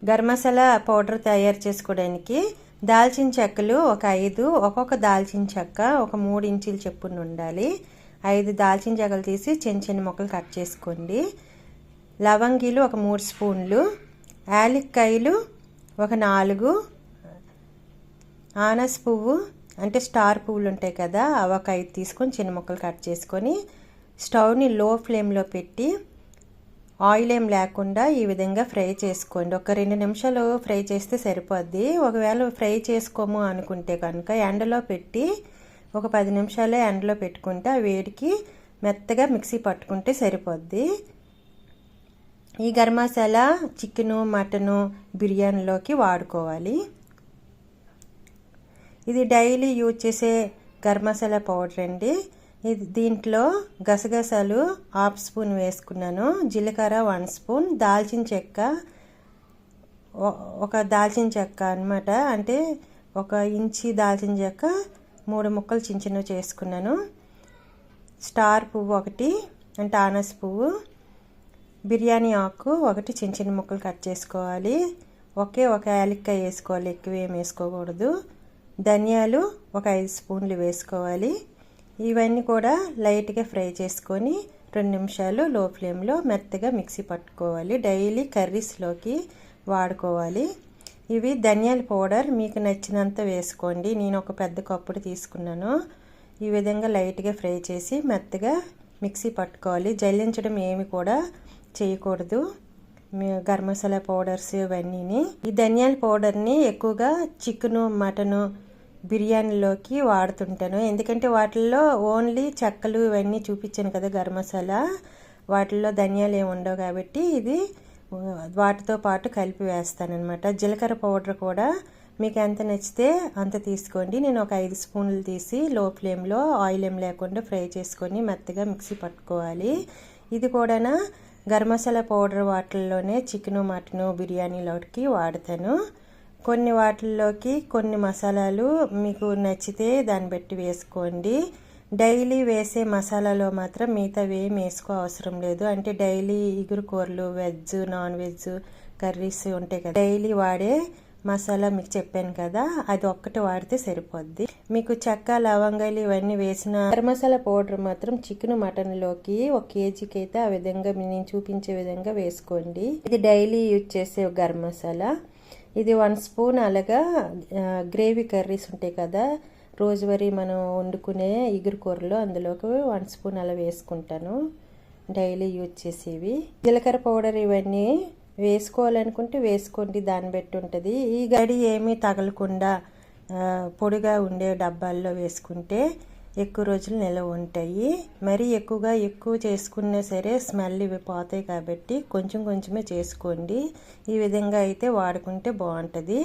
Garam masala powder తయారు చేసుకోవడానికి దాల్చిన చెక్కలు ఒక 5, ఒక్కొక్క దాల్చిన చెక్క ఒక 3 ఇంచుల చొప్పున ఉండాలి. 5 దాల్చిన చెక్కలు తీసి చిన్న చిన్న ముక్కలు కట్ చేసుకోండి. లవంగీలు ఒక 3 స్పూన్లు, యాలక్కాయలు ఒక 4, ఆనస్ పువ్వు అంటే స్టార్ పువ్వులు ఉంటాయి కదా, అవి ఒక 5 తీసుకొని చిన్న ముక్కలు కట్ చేసుకొని స్టవ్ని లో ఫ్లేమ్లో పెట్టి ఆయిల్ ఏం లేకుండా ఈ విధంగా ఫ్రై చేసుకోండి. ఒక 2 నిమిషాలు ఫ్రై చేస్తే సరిపోద్ది. ఒకవేళ ఫ్రై చేసుకోము అనుకుంటే కనుక ఎండలో పెట్టి ఒక 10 నిమిషాలు ఎండలో పెట్టుకుంటే ఆ వేడికి మెత్తగా మిక్సీ పట్టుకుంటే సరిపోద్ది. ఈ గరం మసాలా చికెను, మటను, బిర్యానీలోకి వాడుకోవాలి. ఇది డైలీ యూజ్ చేసే గరం మసాలా పౌడర్ అండి. దీంట్లో గసగసాలు 1/2 స్పూన్ వేసుకున్నాను, జీలకర్ర 1 స్పూన్, దాల్చిన చెక్క ఒక దాల్చిన చెక్క అనమాట, అంటే 1 ఇంచి దాల్చిన చెక్క 3 ముక్కలు చిన్న చిన్నవి చేసుకున్నాను, స్టార్ పువ్వు 1 అంటే ఆనస్ పువ్వు, బిర్యానీ ఆకు 1 చిన్న చిన్న ముక్కలు కట్ చేసుకోవాలి. ఒక యాలక్కాయ వేసుకోవాలి, ఎక్కువ ఏం వేసుకోకూడదు. ధనియాలు ఒక 5 స్పూన్లు వేసుకోవాలి. ఇవన్నీ కూడా లైట్గా ఫ్రై చేసుకొని 2 నిమిషాలు లో ఫ్లేమ్లో మెత్తగా మిక్సీ పట్టుకోవాలి. డైలీ కర్రీస్లోకి వాడుకోవాలి. ఇవి ధనియాల పౌడర్ మీకు నచ్చినంత వేసుకోండి. నేను ఒక పెద్ద కప్పుడు తీసుకున్నాను. ఈ విధంగా లైట్గా ఫ్రై చేసి మెత్తగా మిక్సీ పట్టుకోవాలి. జల్లించడం ఏమి కూడా చేయకూడదు. గరం మసాలా పౌడర్స్ ఇవన్నీ. ఈ ధనియాల పౌడర్ని ఎక్కువగా చికెను, మటను, బిర్యానీలోకి వాడుతుంటాను. ఎందుకంటే వాటిల్లో ఓన్లీ చెక్కలు ఇవన్నీ చూపించాను కదా గరం మసాలా, వాటిల్లో ధనియాలు ఏమి ఉండవు కాబట్టి ఇది వాటితో పాటు కలిపి వేస్తాను అనమాట. జీలకర్ర పౌడర్ కూడా మీకు ఎంత నచ్చితే అంత తీసుకోండి. నేను ఒక 5 స్పూన్లు తీసి లో ఫ్లేమ్లో ఆయిల్ ఏం లేకుండా ఫ్రై చేసుకొని మెత్తగా మిక్సీ పట్టుకోవాలి. ఇది కూడా గరం మసాలా పౌడర్ వాటిల్లోనే చికెను, మటను, బిర్యానీలోకి వాడతాను. కొన్ని వాటిల్లోకి కొన్ని మసాలాలు మీకు నచ్చితే దాన్ని బట్టి వేసుకోండి. డైలీ వేసే మసాలాలో మాత్రం మిగతావి ఏం వేసుకో అవసరం లేదు. అంటే డైలీ ఇగురు కూరలు, వెజ్, నాన్ వెజ్ కర్రీస్ ఉంటాయి కదా, డైలీ వాడే మసాలా మీకు చెప్పాను కదా, అది ఒక్కటి వాడితే సరిపోద్ది. మీకు చెక్క, లవంగాలు ఇవన్నీ వేసిన గరం మసాలా పౌడర్ మాత్రం చికెన్, మటన్లోకి 1 కేజీకి అయితే ఆ విధంగా నేను చూపించే విధంగా వేసుకోండి. ఇది డైలీ యూజ్ చేసే గరం మసాలా. ఇది 1 స్పూన్. అలాగా గ్రేవీ కర్రీస్ ఉంటాయి కదా, రోజువారీ మనం వండుకునే ఇగురు కూరలు, అందులోకి 1 స్పూన్ అలా వేసుకుంటాను డైలీ యూజ్ చేసేవి. జీలకర్ర పౌడర్ ఇవన్నీ వేసుకోవాలనుకుంటే వేసుకోండి, దాన్ని బట్టి ఉంటుంది. ఈ గడి ఏమీ తగలకుండా పొడిగా ఉండే డబ్బాల్లో వేసుకుంటే ఎక్కువ రోజులు నిల్వ ఉంటాయి. మరీ ఎక్కువ చేసుకున్నా సరే స్మెల్ ఇవి పోతాయి కాబట్టి కొంచెం కొంచెమే చేసుకోండి. ఈ విధంగా అయితే వాడుకుంటే బాగుంటుంది.